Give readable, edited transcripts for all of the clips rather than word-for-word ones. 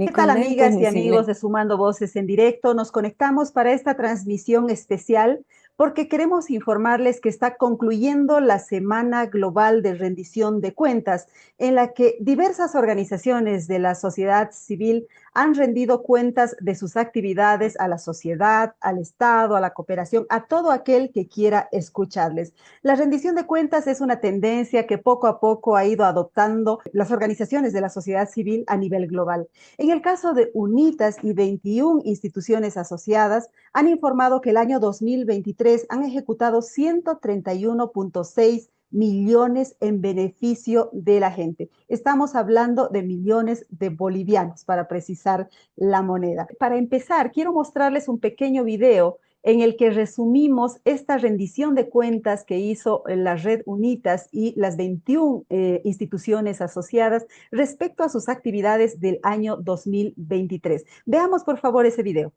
Ni ¿Qué tal, con lentes amigas y ni sin amigos lentes. de Sumando Voces en Directo? Nos conectamos para esta transmisión especial porque queremos informarles que está concluyendo la Semana Global de Rendición de Cuentas, en la que diversas organizaciones de la sociedad civil han rendido cuentas de sus actividades a la sociedad, al Estado, a la cooperación, a todo aquel que quiera escucharles. La rendición de cuentas es una tendencia que poco a poco ha ido adoptando las organizaciones de la sociedad civil a nivel global. En el caso de UNITAS y 21 instituciones asociadas, han informado que el año 2023 han ejecutado 131.6 millones en beneficio de la gente. Estamos hablando de millones de bolivianos, para precisar la moneda. Para empezar, quiero mostrarles un pequeño video en el que resumimos esta rendición de cuentas que hizo la Red UNITAS y las 21 instituciones asociadas respecto a sus actividades del año 2023. Veamos, por favor, ese video.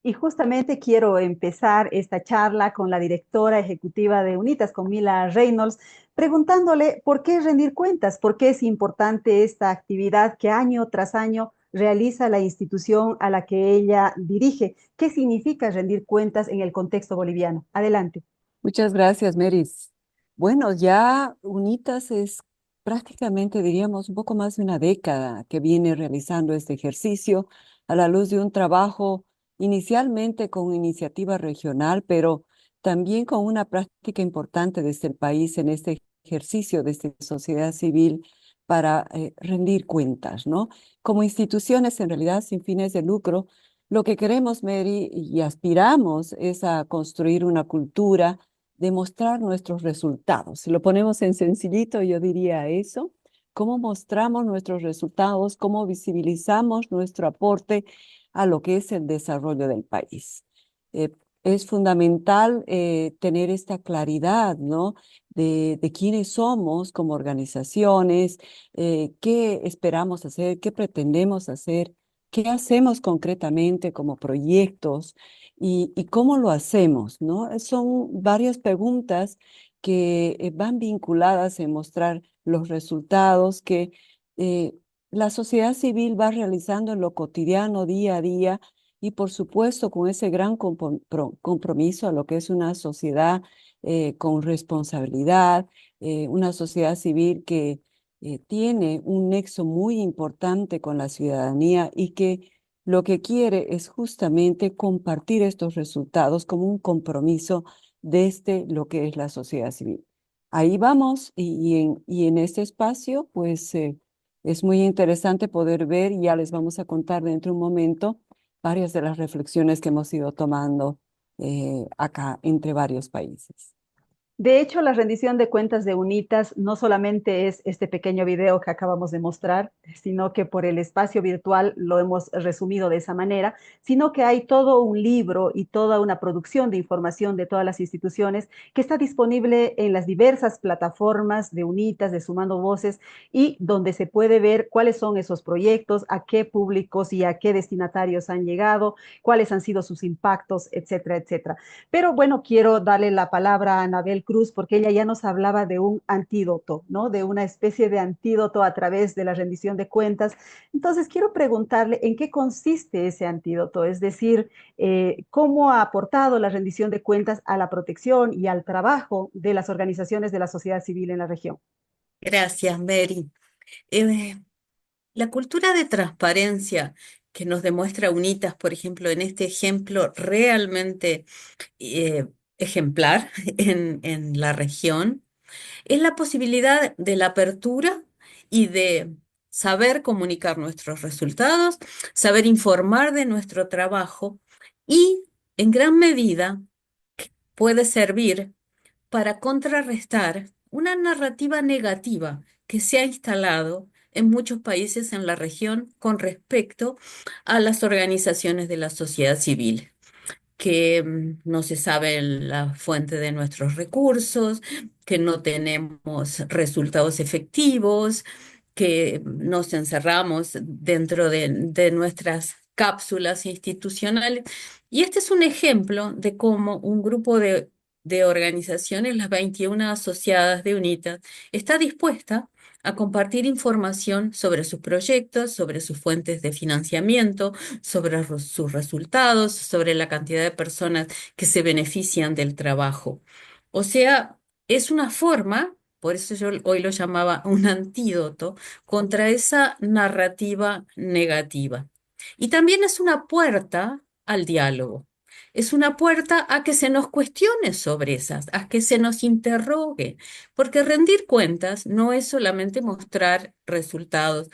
Y justamente quiero empezar esta charla con la directora ejecutiva de UNITAS, con Mila Reynolds, preguntándole por qué rendir cuentas, por qué es importante esta actividad que año tras año realiza la institución a la que ella dirige. ¿Qué significa rendir cuentas en el contexto boliviano? Adelante. Muchas gracias, Meris. Bueno, ya UNITAS es prácticamente, diríamos, un poco más de una década que viene realizando este ejercicio a la luz de un trabajo inicialmente con iniciativa regional, pero también con una práctica importante desde el país en este ejercicio desde sociedad civil para rendir cuentas, ¿no? Como instituciones en realidad sin fines de lucro, lo que queremos, Mary, y aspiramos es a construir una cultura de mostrar nuestros resultados. Si lo ponemos en sencillito, yo diría eso, cómo mostramos nuestros resultados, cómo visibilizamos nuestro aporte a lo que es el desarrollo del país. Es fundamental tener esta claridad, ¿no? De quiénes somos como organizaciones, qué esperamos hacer, qué pretendemos hacer, qué hacemos concretamente como proyectos y cómo lo hacemos, ¿no? Son varias preguntas que van vinculadas en mostrar los resultados que eh, la sociedad civil va realizando en lo cotidiano, día a día, y por supuesto con ese gran compromiso a lo que es una sociedad con responsabilidad, una sociedad civil que tiene un nexo muy importante con la ciudadanía y que lo que quiere es justamente compartir estos resultados como un compromiso desde lo que es la sociedad civil. Ahí vamos y en este espacio, pues Es muy interesante poder ver, y ya les vamos a contar dentro de un momento, varias de las reflexiones que hemos ido tomando acá entre varios países. De hecho, la rendición de cuentas de UNITAS no solamente es este pequeño video que acabamos de mostrar, sino que por el espacio virtual lo hemos resumido de esa manera, sino que hay todo un libro y toda una producción de información de todas las instituciones que está disponible en las diversas plataformas de UNITAS, de Sumando Voces, y donde se puede ver cuáles son esos proyectos, a qué públicos y a qué destinatarios han llegado, cuáles han sido sus impactos, etcétera, etcétera. Pero bueno, quiero darle la palabra a Anabel Cruz porque ella ya nos hablaba de un antídoto, ¿no? De una especie de antídoto a través de la rendición de cuentas. Entonces, quiero preguntarle en qué consiste ese antídoto, es decir, cómo ha aportado la rendición de cuentas a la protección y al trabajo de las organizaciones de la sociedad civil en la región. Gracias, Mary. Eh, la cultura de transparencia que nos demuestra UNITAS, por ejemplo, en este ejemplo realmente eh, ejemplar en la región, es la posibilidad de la apertura y de saber comunicar nuestros resultados, saber informar de nuestro trabajo y, en gran medida, puede servir para contrarrestar una narrativa negativa que se ha instalado en muchos países en la región con respecto a las organizaciones de la sociedad civil, que no se sabe la fuente de nuestros recursos, que no tenemos resultados efectivos, que nos encerramos dentro de nuestras cápsulas institucionales. Y este es un ejemplo de cómo un grupo de organizaciones, las 21 asociadas de UNITAS, está dispuesta a compartir información sobre sus proyectos, sobre sus fuentes de financiamiento, sobre sus resultados, sobre la cantidad de personas que se benefician del trabajo. O sea, es una forma, por eso yo hoy lo llamaba un antídoto contra esa narrativa negativa. Y también es una puerta al diálogo. Es una puerta a que se nos cuestione sobre esas, a que se nos interrogue, porque rendir cuentas no es solamente mostrar resultados.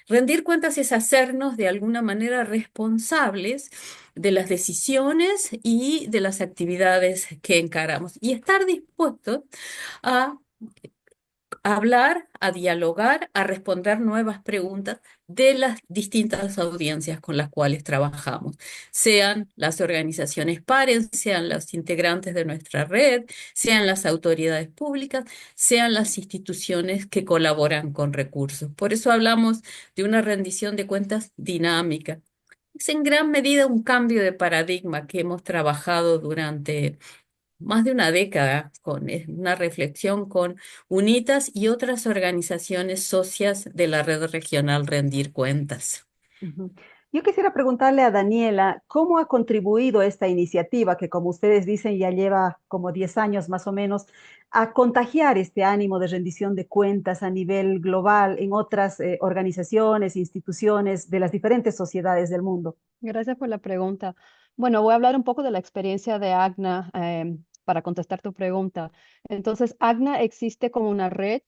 Rendir cuentas es hacernos de alguna manera responsables de las decisiones y de las actividades que encaramos y estar dispuestos a hablar, a dialogar, a responder nuevas preguntas de las distintas audiencias con las cuales trabajamos, sean las organizaciones pares, sean los integrantes de nuestra red, sean las autoridades públicas, sean las instituciones que colaboran con recursos. Por eso hablamos de una rendición de cuentas dinámica. Es en gran medida un cambio de paradigma que hemos trabajado durante más de una década con una reflexión con UNITAS y otras organizaciones socias de la red regional Rendir Cuentas. Ujú. Yo quisiera preguntarle a Daniela, ¿cómo ha contribuido esta iniciativa, que como ustedes dicen ya lleva como 10 años más o menos, a contagiar este ánimo de rendición de cuentas a nivel global en otras organizaciones, instituciones de las diferentes sociedades del mundo? Gracias por la pregunta. Bueno, voy a hablar un poco de la experiencia de AGNA para contestar tu pregunta. Entonces, AGNA existe como una red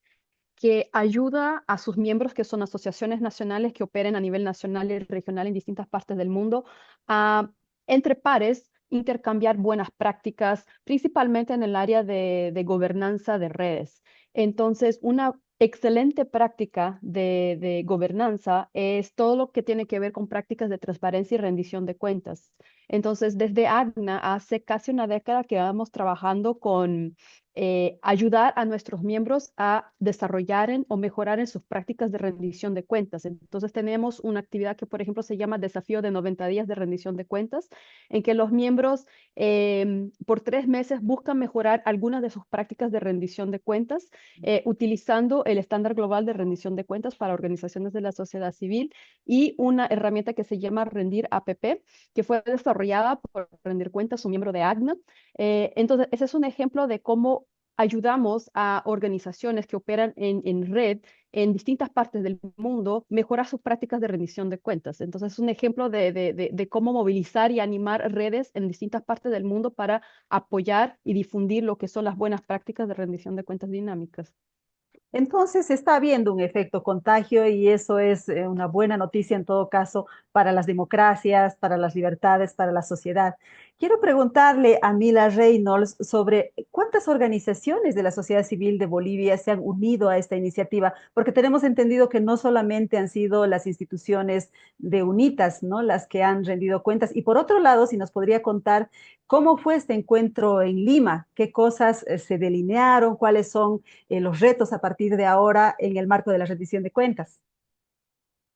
que ayuda a sus miembros, que son asociaciones nacionales que operen a nivel nacional y regional en distintas partes del mundo, a, entre pares, intercambiar buenas prácticas, principalmente en el área de gobernanza de redes. Entonces, una excelente práctica de gobernanza es todo lo que tiene que ver con prácticas de transparencia y rendición de cuentas. Entonces, desde AGNA, hace casi una década que vamos trabajando con ayudar a nuestros miembros a desarrollar o mejorar en sus prácticas de rendición de cuentas. Entonces tenemos una actividad que, por ejemplo, se llama Desafío de 90 días de rendición de cuentas, en que los miembros por 3 meses buscan mejorar algunas de sus prácticas de rendición de cuentas utilizando el estándar global de rendición de cuentas para organizaciones de la sociedad civil y una herramienta que se llama Rendir APP, que fue desarrollada por Rendir Cuentas, un miembro de AGNA. Entonces, ese es un ejemplo de cómo ayudamos a organizaciones que operan en red en distintas partes del mundo mejorar sus prácticas de rendición de cuentas. Entonces, es un ejemplo de cómo movilizar y animar redes en distintas partes del mundo para apoyar y difundir lo que son las buenas prácticas de rendición de cuentas dinámicas. Entonces está habiendo un efecto contagio y eso es una buena noticia en todo caso para las democracias, para las libertades, para la sociedad. Quiero preguntarle a Mila Reynolds sobre cuántas organizaciones de la sociedad civil de Bolivia se han unido a esta iniciativa, porque tenemos entendido que no solamente han sido las instituciones de UNITAS, ¿no? Las que han rendido cuentas. Y por otro lado, si nos podría contar cómo fue este encuentro en Lima, qué cosas se delinearon, cuáles son los retos a partir de ahora en el marco de la rendición de cuentas.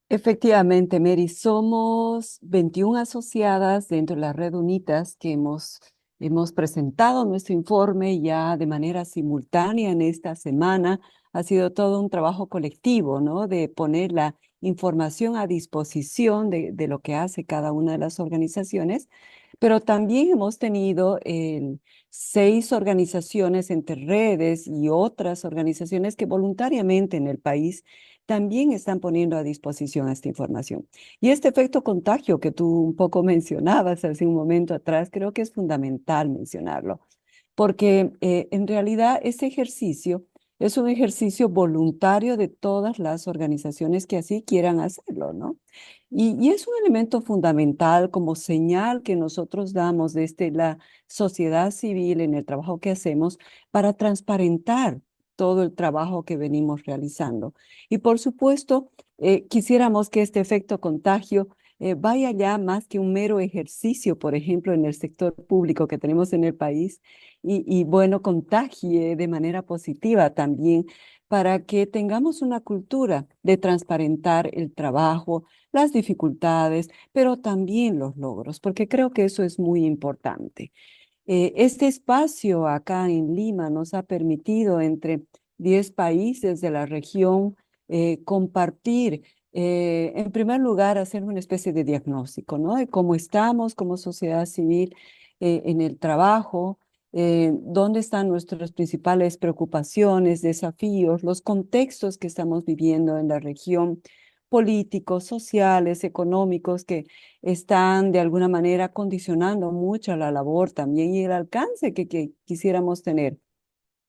Efectivamente, Mary, somos 21 asociadas dentro de la red UNITAS que hemos presentado nuestro informe ya de manera simultánea en esta semana. Ha sido todo un trabajo colectivo, ¿no? De poner la información a disposición de lo que hace cada una de las organizaciones, pero también hemos tenido 6 organizaciones entre redes y otras organizaciones que voluntariamente en el país también están poniendo a disposición esta información. Y este efecto contagio que tú un poco mencionabas hace un momento atrás, creo que es fundamental mencionarlo, porque en realidad este ejercicio es un ejercicio voluntario de todas las organizaciones que así quieran hacerlo, ¿no? Y es un elemento fundamental como señal que nosotros damos desde la sociedad civil en el trabajo que hacemos para transparentar todo el trabajo que venimos realizando. Y por supuesto, quisiéramos que este efecto contagio vaya ya más que un mero ejercicio, por ejemplo, en el sector público que tenemos en el país, y bueno, contagie de manera positiva también para que tengamos una cultura de transparentar el trabajo, las dificultades, pero también los logros, porque creo que eso es muy importante. Este espacio acá en Lima nos ha permitido entre 10 países de la región compartir, en primer lugar, hacer una especie de diagnóstico, ¿no? De cómo estamos como sociedad civil en el trabajo, dónde están nuestras principales preocupaciones, desafíos, los contextos que estamos viviendo en la región, políticos, sociales, económicos, que están de alguna manera condicionando mucho la labor también y el alcance que quisiéramos tener.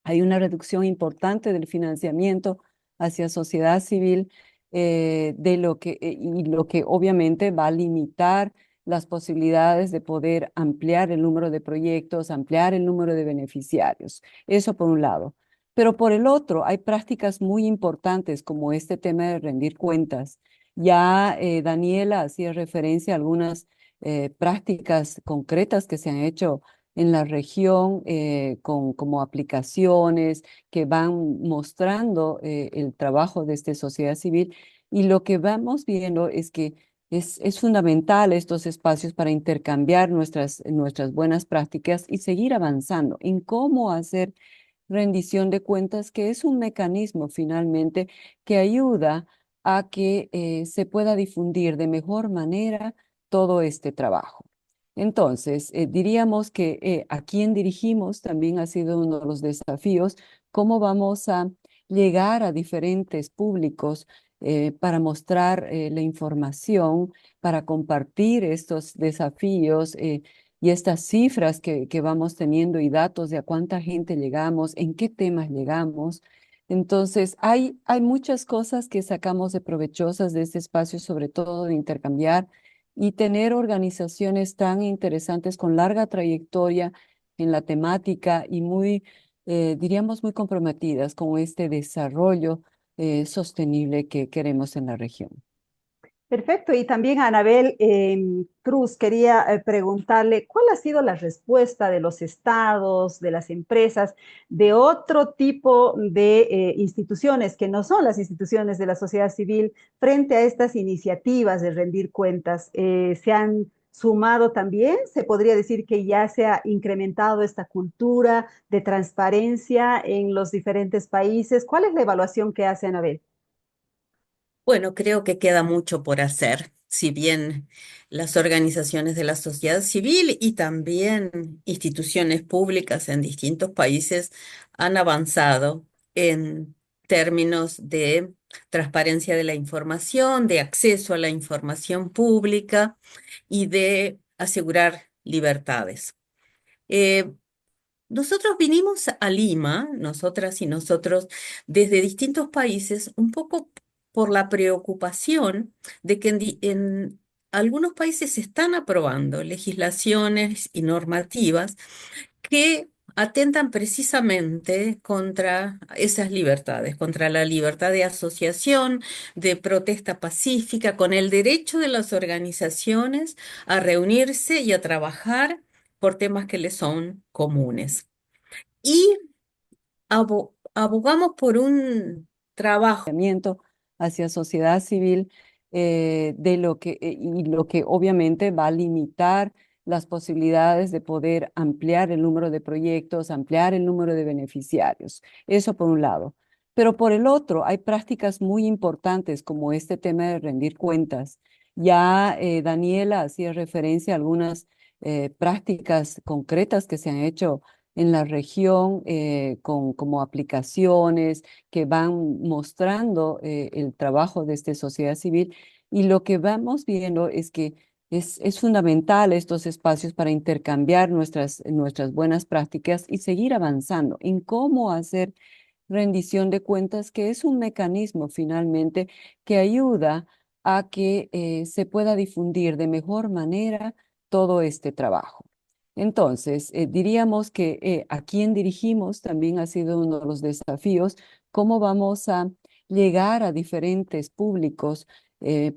Hay una reducción importante del financiamiento hacia sociedad civil y lo que obviamente va a limitar las posibilidades de poder ampliar el número de proyectos, ampliar el número de beneficiarios. Eso por un lado. Pero por el otro, hay prácticas muy importantes como este tema de rendir cuentas. Ya Daniela hacía referencia a algunas prácticas concretas que se han hecho en la región como aplicaciones que van mostrando el trabajo de esta sociedad civil. Y lo que vamos viendo es que es fundamental estos espacios para intercambiar nuestras buenas prácticas y seguir avanzando en cómo hacer rendición de cuentas, que es un mecanismo finalmente que ayuda a que se pueda difundir de mejor manera todo este trabajo. Entonces, diríamos que a quién dirigimos también ha sido uno de los desafíos, cómo vamos a llegar a diferentes públicos para mostrar la información, para compartir estos desafíos y estas cifras que vamos teniendo y datos de a cuánta gente llegamos, en qué temas llegamos. Entonces, hay muchas cosas que sacamos de provechosas de este espacio, sobre todo de intercambiar y tener organizaciones tan interesantes con larga trayectoria en la temática y diríamos, muy comprometidas con este desarrollo sostenible que queremos en la región. Perfecto. Y también a Anabel Cruz quería preguntarle cuál ha sido la respuesta de los estados, de las empresas, de otro tipo de instituciones que no son las instituciones de la sociedad civil frente a estas iniciativas de rendir cuentas. ¿Se han sumado también? ¿Se podría decir que ya se ha incrementado esta cultura de transparencia en los diferentes países? ¿Cuál es la evaluación que hace Anabel? Bueno, creo que queda mucho por hacer, si bien las organizaciones de la sociedad civil y también instituciones públicas en distintos países han avanzado en términos de transparencia de la información, de acceso a la información pública y de asegurar libertades. Eh, nosotros vinimos a Lima, nosotras y nosotros, desde distintos países, un poco por la preocupación de que en algunos países se están aprobando legislaciones y normativas que atentan precisamente contra esas libertades, contra la libertad de asociación, de protesta pacífica, con el derecho de las organizaciones a reunirse y a trabajar por temas que les son comunes. Y abogamos por un trabajo. Hacia sociedad civil de y lo que obviamente va a limitar las posibilidades de poder ampliar el número de proyectos, ampliar el número de beneficiarios. Eso por un lado. Pero por el otro, hay prácticas muy importantes como este tema de rendir cuentas. Ya Daniela hacía referencia a algunas prácticas concretas que se han hecho en la región como aplicaciones que van mostrando el trabajo de esta sociedad civil y lo que vamos viendo es que es fundamental estos espacios para intercambiar nuestras buenas prácticas y seguir avanzando en cómo hacer rendición de cuentas, que es un mecanismo finalmente que ayuda a que se pueda difundir de mejor manera todo este trabajo. Entonces, diríamos que a quién dirigimos también ha sido uno de los desafíos, cómo vamos a llegar a diferentes públicos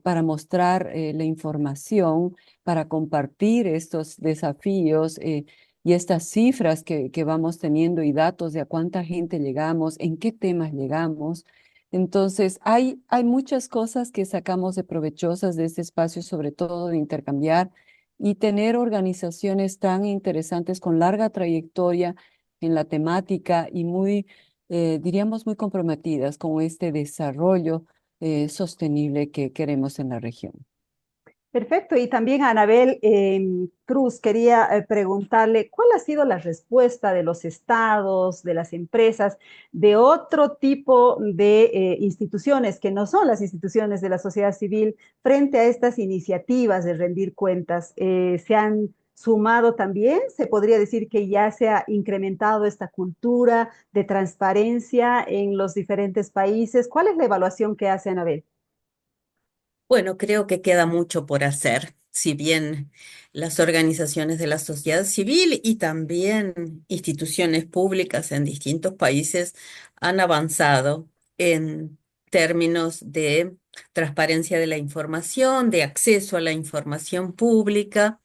para mostrar la información, para compartir estos desafíos y estas cifras que vamos teniendo y datos de a cuánta gente llegamos, en qué temas llegamos. Entonces, hay muchas cosas que sacamos de provechosas de este espacio, sobre todo de intercambiar y tener organizaciones tan interesantes con larga trayectoria en la temática y diríamos, muy comprometidas con este desarrollo sostenible que queremos en la región. Perfecto. Y también a Anabel Cruz quería preguntarle cuál ha sido la respuesta de los estados, de las empresas, de otro tipo de instituciones que no son las instituciones de la sociedad civil frente a estas iniciativas de rendir cuentas. ¿Se han sumado también? ¿Se podría decir que ya se ha incrementado esta cultura de transparencia en los diferentes países? ¿Cuál es la evaluación que hace Anabel? Bueno, creo que queda mucho por hacer, si bien las organizaciones de la sociedad civil y también instituciones públicas en distintos países han avanzado en términos de transparencia de la información, de acceso a la información pública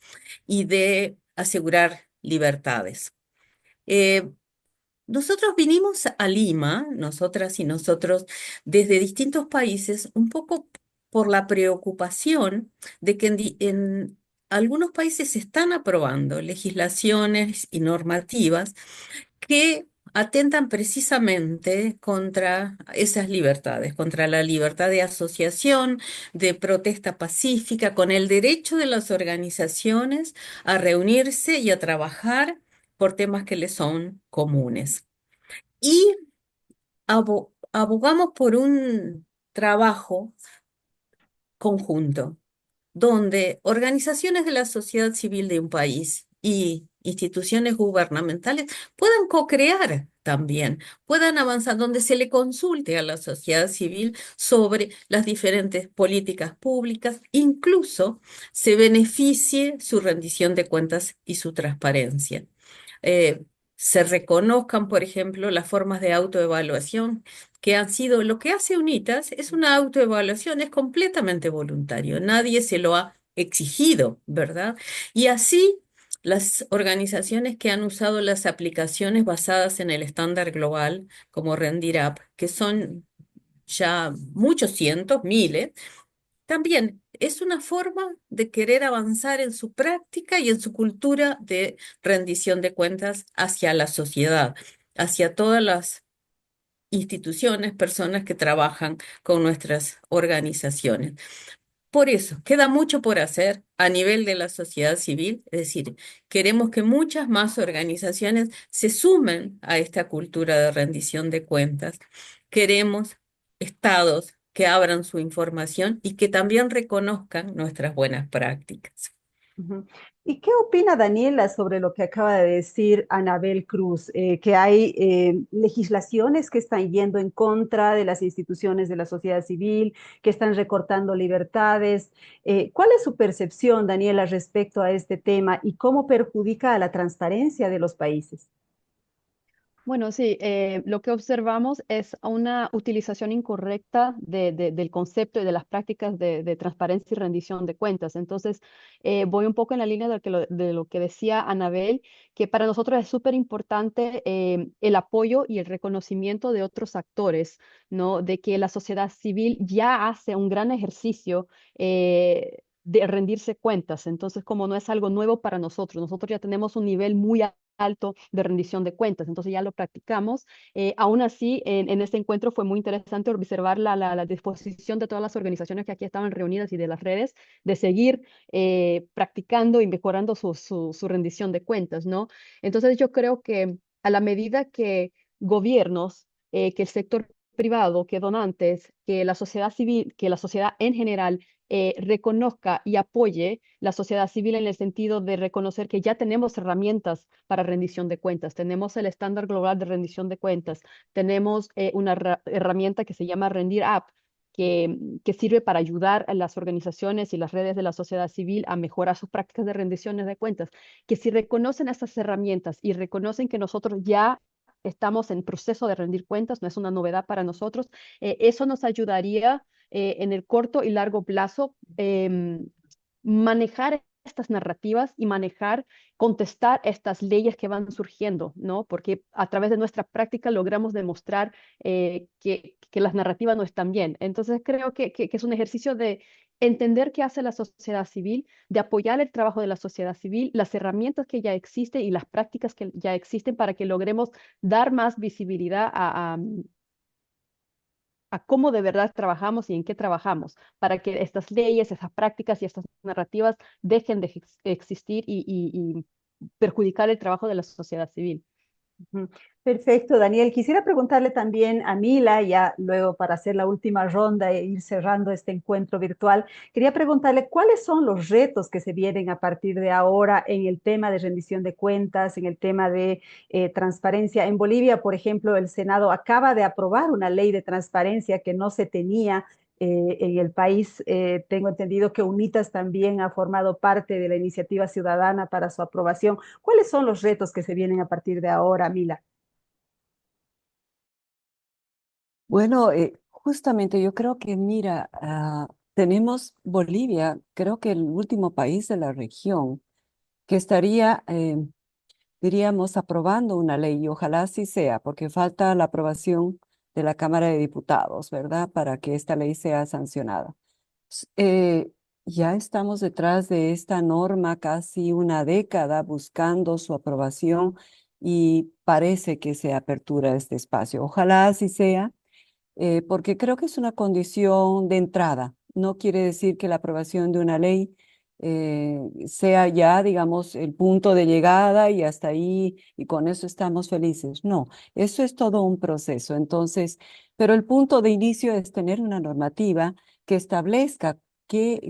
y de asegurar libertades. Eh, Nosotros vinimos a Lima, nosotras y nosotros, desde distintos países, un poco por la preocupación de que en algunos países se están aprobando legislaciones y normativas que atentan precisamente contra esas libertades, contra la libertad de asociación, de protesta pacífica, con el derecho de las organizaciones a reunirse y a trabajar por temas que les son comunes. Y abogamos por un trabajo conjunto, donde organizaciones de la sociedad civil de un país y instituciones gubernamentales puedan co-crear también, puedan avanzar, donde se le consulte a la sociedad civil sobre las diferentes políticas públicas, incluso se beneficie su rendición de cuentas y su transparencia. eh, Se reconozcan, por ejemplo, las formas de autoevaluación que han sido, lo que hace UNITAS es una autoevaluación, es completamente voluntario, nadie se lo ha exigido, ¿verdad? Y así las organizaciones que han usado las aplicaciones basadas en el estándar global, como RendirUp, que son ya muchos cientos, miles, también es una forma de querer avanzar en su práctica y en su cultura de rendición de cuentas hacia la sociedad, hacia todas las instituciones, personas que trabajan con nuestras organizaciones. Por eso, queda mucho por hacer a nivel de la sociedad civil, es decir, queremos que muchas más organizaciones se sumen a esta cultura de rendición de cuentas. Queremos estados que abran su información y que también reconozcan nuestras buenas prácticas. Ujú. ¿Y qué opina Daniela sobre lo que acaba de decir Anabel Cruz? Que hay legislaciones que están yendo en contra de las instituciones de la sociedad civil, que están recortando libertades. ¿Cuál es su percepción, Daniela, respecto a este tema y cómo perjudica a la transparencia de los países? Bueno, sí, lo que observamos es una utilización incorrecta del concepto y de las prácticas de transparencia y rendición de cuentas. Entonces, voy un poco en la línea de lo que decía Anabel, que para nosotros es súper importante el apoyo y el reconocimiento de otros actores, ¿no? De que la sociedad civil ya hace un gran ejercicio. De rendirse cuentas. Entonces, como no es algo nuevo para nosotros ya tenemos un nivel muy alto de rendición de cuentas, entonces ya lo practicamos. Aún así, en este encuentro fue muy interesante observar la disposición de todas las organizaciones que aquí estaban reunidas y de las redes de seguir practicando y mejorando su rendición de cuentas, ¿no? Entonces yo creo que a la medida que gobiernos, que el sector privado, que donantes, que la sociedad civil, que la sociedad en general reconozca y apoye la sociedad civil en el sentido de reconocer que ya tenemos herramientas para rendición de cuentas. Tenemos el estándar global de rendición de cuentas. Tenemos una herramienta que se llama Rendir App, que sirve para ayudar a las organizaciones y las redes de la sociedad civil a mejorar sus prácticas de rendiciones de cuentas. Que si reconocen estas herramientas y reconocen que nosotros ya estamos en proceso de rendir cuentas, no es una novedad para nosotros, eso nos ayudaría en el corto y largo plazo manejar estas narrativas y manejar, contestar estas leyes que van surgiendo, ¿no? Porque a través de nuestra práctica logramos demostrar que las narrativas no están bien. Entonces creo que es un ejercicio de entender qué hace la sociedad civil, de apoyar el trabajo de la sociedad civil, las herramientas que ya existen y las prácticas que ya existen para que logremos dar más visibilidad a cómo de verdad trabajamos y en qué trabajamos, para que estas leyes, esas prácticas y estas narrativas dejen de existir y perjudicar el trabajo de la sociedad civil. Ujú. Perfecto, Daniel. Quisiera preguntarle también a Mila, ya luego para hacer la última ronda e ir cerrando este encuentro virtual, quería preguntarle cuáles son los retos que se vienen a partir de ahora en el tema de rendición de cuentas, en el tema de transparencia. En Bolivia, por ejemplo, el Senado acaba de aprobar una ley de transparencia que no se tenía en el país. Tengo entendido que UNITAS también ha formado parte de la iniciativa ciudadana para su aprobación. ¿Cuáles son los retos que se vienen a partir de ahora, Mila? Bueno, justamente yo creo que, mira, tenemos Bolivia, creo que el último país de la región que estaría, diríamos, aprobando una ley, y ojalá así sea, porque falta la aprobación de la Cámara de Diputados, ¿verdad? Para que esta ley sea sancionada. S- eh, ya estamos detrás de esta norma casi una década buscando su aprobación y parece que se apertura este espacio. Ojalá así sea porque creo que es una condición de entrada. No quiere decir que la aprobación de una ley sea ya, digamos, el punto de llegada y hasta ahí y con eso estamos felices. No, eso es todo un proceso. Entonces, pero el punto de inicio es tener una normativa que establezca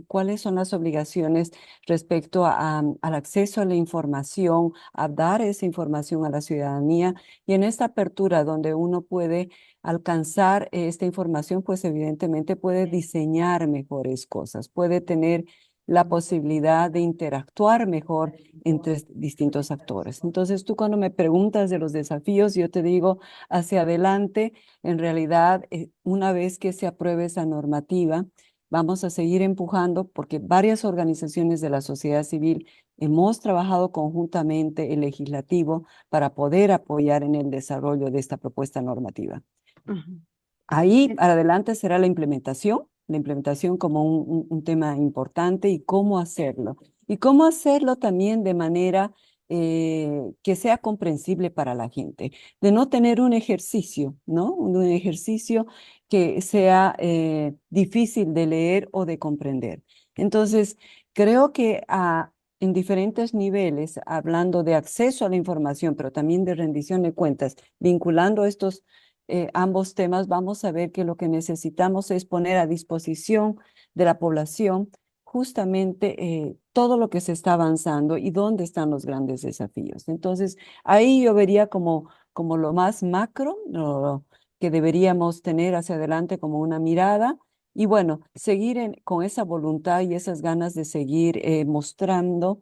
cuáles son las obligaciones respecto al acceso a la información, a dar esa información a la ciudadanía y en esta apertura donde uno puede alcanzar esta información, pues evidentemente puede diseñar mejores cosas, puede tener la posibilidad de interactuar mejor entre distintos actores. Entonces, tú cuando me preguntas de los desafíos, yo te digo hacia adelante, en realidad, una vez que se apruebe esa normativa, vamos a seguir empujando porque varias organizaciones de la sociedad civil hemos trabajado conjuntamente el legislativo para poder apoyar en el desarrollo de esta propuesta normativa. Ujú. Ahí para adelante será la implementación como un tema importante y cómo hacerlo. Y cómo hacerlo también de manera que sea comprensible para la gente, de no tener un ejercicio, ¿no? Un ejercicio que sea difícil de leer o de comprender. Entonces, creo que en diferentes niveles, hablando de acceso a la información, pero también de rendición de cuentas, vinculando estos ambos temas, vamos a ver que lo que necesitamos es poner a disposición de la población justamente todo lo que se está avanzando y dónde están los grandes desafíos. Entonces, ahí yo vería como lo más macro, lo que deberíamos tener hacia adelante como una mirada. Y bueno, seguir con esa voluntad y esas ganas de seguir mostrando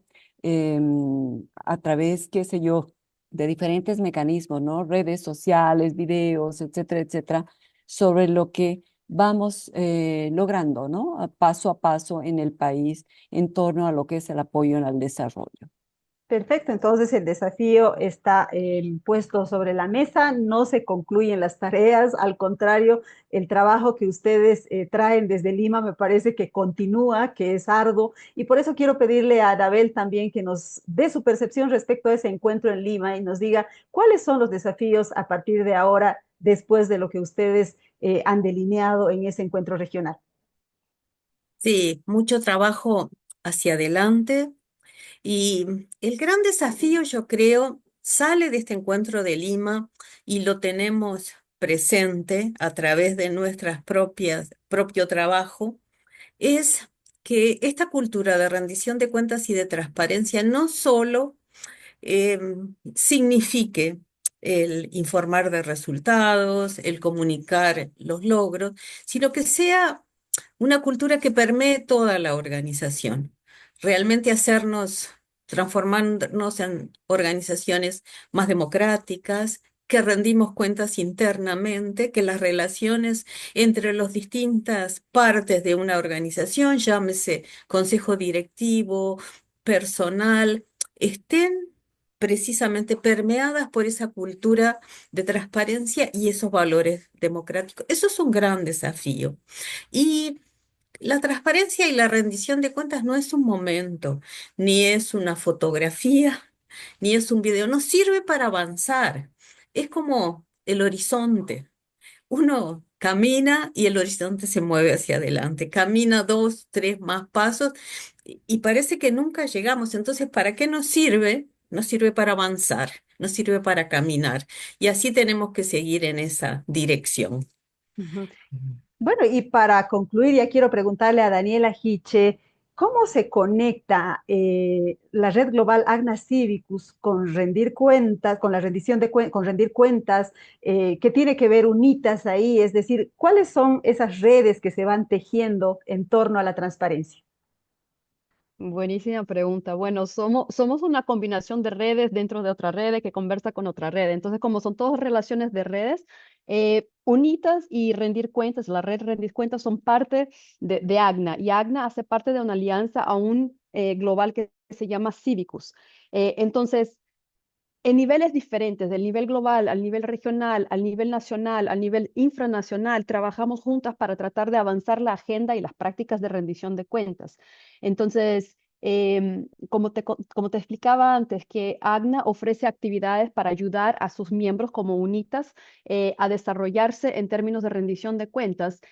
a través, qué sé yo, de diferentes mecanismos, ¿no? Redes sociales, videos, etcétera, etcétera, sobre lo que vamos logrando, ¿no? A paso en el país en torno a lo que es el apoyo al desarrollo. Perfecto, entonces el desafío está puesto sobre la mesa, no se concluyen las tareas, al contrario, el trabajo que ustedes traen desde Lima me parece que continúa, que es arduo, y por eso quiero pedirle a Anabel también que nos dé su percepción respecto a ese encuentro en Lima y nos diga cuáles son los desafíos a partir de ahora, después de lo que ustedes han delineado en ese encuentro regional. Sí, mucho trabajo hacia adelante. Y el gran desafío, yo creo, sale de este encuentro de Lima y lo tenemos presente a través de nuestras propio trabajo, es que esta cultura de rendición de cuentas y de transparencia no solo signifique el informar de resultados, el comunicar los logros, sino que sea una cultura que permee toda la organización. Realmente transformarnos en organizaciones más democráticas, que rendimos cuentas internamente, que las relaciones entre las distintas partes de una organización, llámese consejo directivo, personal, estén precisamente permeadas por esa cultura de transparencia y esos valores democráticos. Eso es un gran desafío. Y la transparencia y la rendición de cuentas no es un momento, ni es una fotografía, ni es un video, no sirve para avanzar. Es como el horizonte. Uno camina y el horizonte se mueve hacia adelante. Camina dos, tres más pasos y parece que nunca llegamos. Entonces, ¿para qué nos sirve? Nos sirve para avanzar, nos sirve para caminar. Y así tenemos que seguir en esa dirección. Ujú. Bueno, y para concluir, ya quiero preguntarle a Daniela Hiche, ¿cómo se conecta la red global Agna Civicus con rendir cuentas, con la rendición de con rendir cuentas? ¿Qué tiene que ver UNITAS ahí? Es decir, ¿cuáles son esas redes que se van tejiendo en torno a la transparencia? Buenísima pregunta. Bueno, somos una combinación de redes dentro de otra red que conversa con otra red. Entonces, como son todas relaciones de redes, Unitas y Rendir Cuentas, la red Rendir Cuentas son parte de AGNA y AGNA hace parte de una alianza aún global que se llama Civicus. Entonces, en niveles diferentes, del nivel global al nivel regional, al nivel nacional, al nivel infranacional, trabajamos juntas para tratar de avanzar la agenda y las prácticas de rendición de cuentas. Entonces, como te explicaba antes, que AGNA ofrece actividades para ayudar a sus miembros como UNITAS a desarrollarse en términos de rendición de cuentas.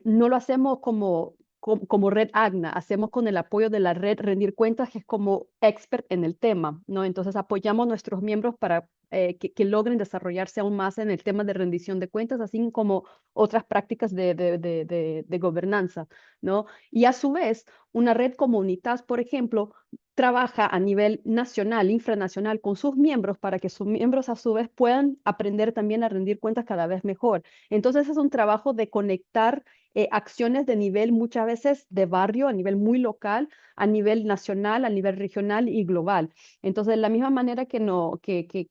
No lo hacemos como red AGNA, hacemos con el apoyo de la red Rendir Cuentas, que es como expert en el tema, ¿no? Entonces apoyamos a nuestros miembros para que logren desarrollarse aún más en el tema de rendición de cuentas, así como otras prácticas de gobernanza, ¿no? Y a su vez, una red como Unitas, por ejemplo, trabaja a nivel nacional, infranacional, con sus miembros para que sus miembros a su vez puedan aprender también a rendir cuentas cada vez mejor. Entonces es un trabajo de conectar acciones de nivel muchas veces de barrio, a nivel muy local, a nivel nacional, a nivel regional y global. Entonces, de la misma manera que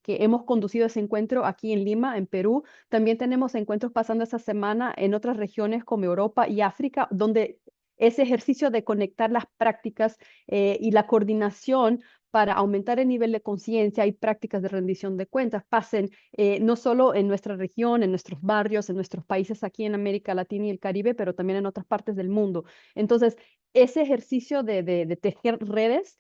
hemos conducido ese encuentro aquí en Lima, en Perú, también tenemos encuentros pasando esta semana en otras regiones como Europa y África, donde ese ejercicio de conectar las prácticas y la coordinación para aumentar el nivel de conciencia y prácticas de rendición de cuentas pasen no solo en nuestra región, en nuestros barrios, en nuestros países aquí en América Latina y el Caribe, pero también en otras partes del mundo. Entonces, ese ejercicio de tejer redes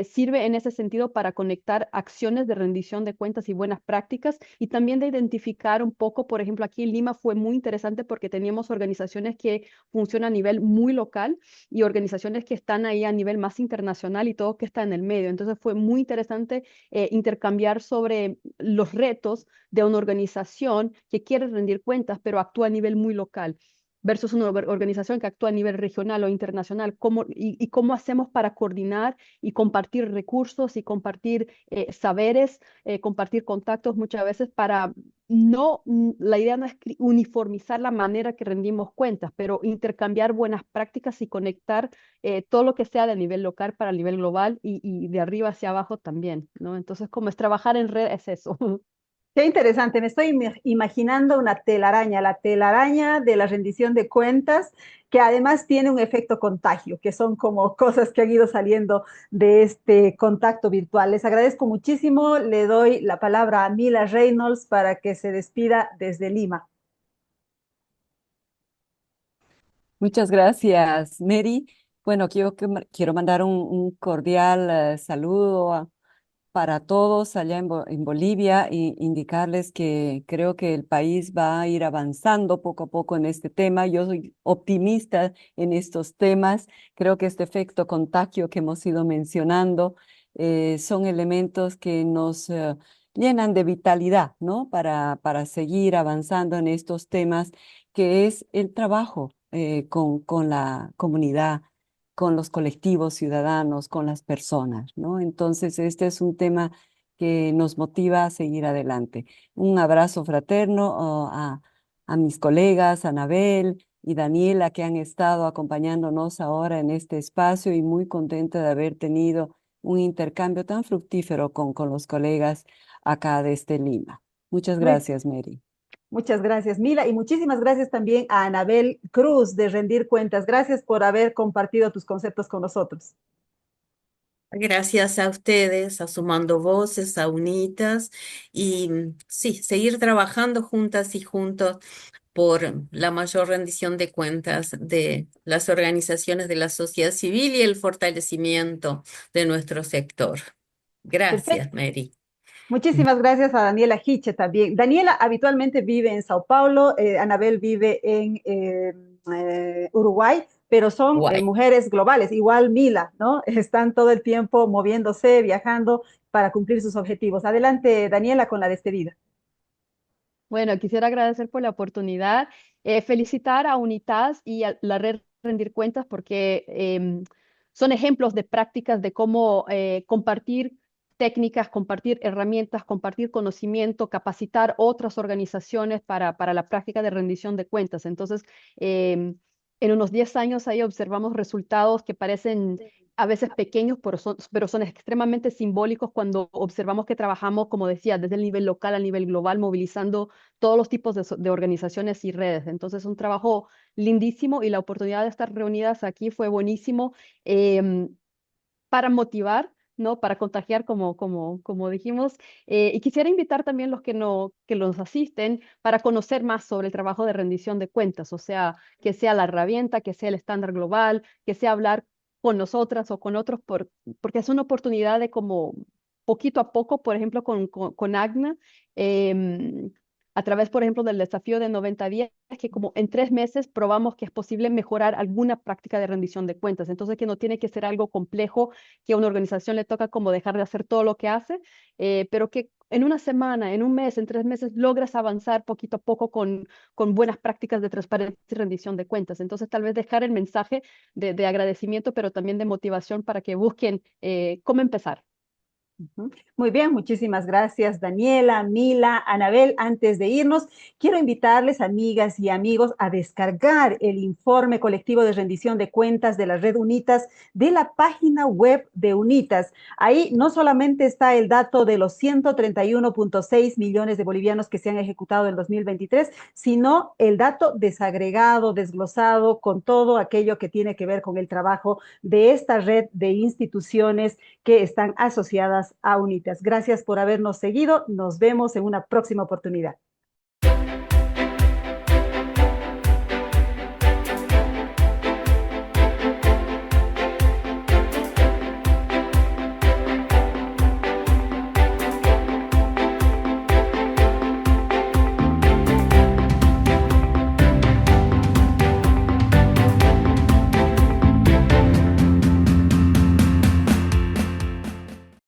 sirve en ese sentido para conectar acciones de rendición de cuentas y buenas prácticas y también de identificar un poco, por ejemplo, aquí en Lima fue muy interesante porque teníamos organizaciones que funcionan a nivel muy local y organizaciones que están ahí a nivel más internacional y todo que está en el medio. Entonces fue muy interesante intercambiar sobre los retos de una organización que quiere rendir cuentas, pero actúa a nivel muy local. versus una organización que actúa a nivel regional o internacional, y cómo hacemos para coordinar y compartir recursos y compartir saberes, compartir contactos muchas veces para la idea no es uniformizar la manera que rendimos cuentas, pero intercambiar buenas prácticas y conectar todo lo que sea de nivel local para el nivel global y de arriba hacia abajo también, ¿no? Entonces, como es trabajar en red, es eso. Qué interesante, me estoy imaginando una telaraña, la telaraña de la rendición de cuentas, que además tiene un efecto contagio, que son como cosas que han ido saliendo de este contacto virtual. Les agradezco muchísimo, le doy la palabra a Mila Reynolds para que se despida desde Lima. Muchas gracias, Mary. Bueno, quiero mandar un cordial saludo para todos allá en Bolivia e indicarles que creo que el país va a ir avanzando poco a poco en este tema. Yo soy optimista en estos temas. Creo que este efecto contagio que hemos ido mencionando son elementos que nos llenan de vitalidad, ¿no? Para seguir avanzando en estos temas, que es el trabajo con la comunidad, con los colectivos ciudadanos, con las personas, ¿no? Entonces, este es un tema que nos motiva a seguir adelante. Un abrazo fraterno a mis colegas, Anabel y Daniela, que han estado acompañándonos ahora en este espacio y muy contenta de haber tenido un intercambio tan fructífero con los colegas acá desde Lima. Muchas Muy, gracias, Mary. muchas gracias, Mila, y muchísimas gracias también a Anabel Cruz de Rendir Cuentas. Gracias por haber compartido tus conceptos con nosotros. Gracias a ustedes, a Sumando Voces, a UNITAS, y sí, seguir trabajando juntas y juntos por la mayor rendición de cuentas de las organizaciones de la sociedad civil y el fortalecimiento de nuestro sector. Perfecto. Gracias, Mary. Muchísimas gracias a Daniela Hiche también. Daniela habitualmente vive en Sao Paulo, Anabel vive en Uruguay, pero son Guay. mujeres globales, igual Mila, ¿no? Están todo el tiempo moviéndose, viajando para cumplir sus objetivos. Adelante, Daniela, con la despedida. Bueno, quisiera agradecer por la oportunidad, felicitar a UNITAS y a la red Rendir Cuentas porque son ejemplos de prácticas de cómo compartir técnicas, compartir herramientas, compartir conocimiento, capacitar otras organizaciones para la práctica de rendición de cuentas. Entonces, en unos 10 años ahí observamos resultados que parecen a veces pequeños, pero son extremadamente simbólicos cuando observamos que trabajamos, como decía, desde el nivel local al nivel global, movilizando todos los tipos de organizaciones y redes. Entonces, un trabajo lindísimo y la oportunidad de estar reunidas aquí fue buenísimo para motivar, ¿no? Para contagiar, como dijimos. Y quisiera invitar también los que los asisten para conocer más sobre el trabajo de rendición de cuentas, o sea, que sea la herramienta, que sea el estándar global, que sea hablar con nosotras o con otros, porque es una oportunidad de como poquito a poco, por ejemplo, con AGNA, a través, por ejemplo, del desafío de 90 días, que como en 3 meses probamos que es posible mejorar alguna práctica de rendición de cuentas. Entonces, que no tiene que ser algo complejo, que a una organización le toca como dejar de hacer todo lo que hace, pero que en una semana, en un mes, en 3 meses, logras avanzar poquito a poco con buenas prácticas de transparencia y rendición de cuentas. Entonces, tal vez dejar el mensaje de agradecimiento, pero también de motivación para que busquen cómo empezar. Muy bien, muchísimas gracias Daniela, Mila, Anabel. Antes de irnos, quiero invitarles, amigas y amigos, a descargar el informe colectivo de rendición de cuentas de la red UNITAS de la página web de UNITAS. Ahí no solamente está el dato de los 131.6 millones de bolivianos que se han ejecutado en 2023, sino el dato desagregado, desglosado, con todo aquello que tiene que ver con el trabajo de esta red de instituciones que están asociadas a UNITAS. Gracias por habernos seguido. Nos vemos en una próxima oportunidad.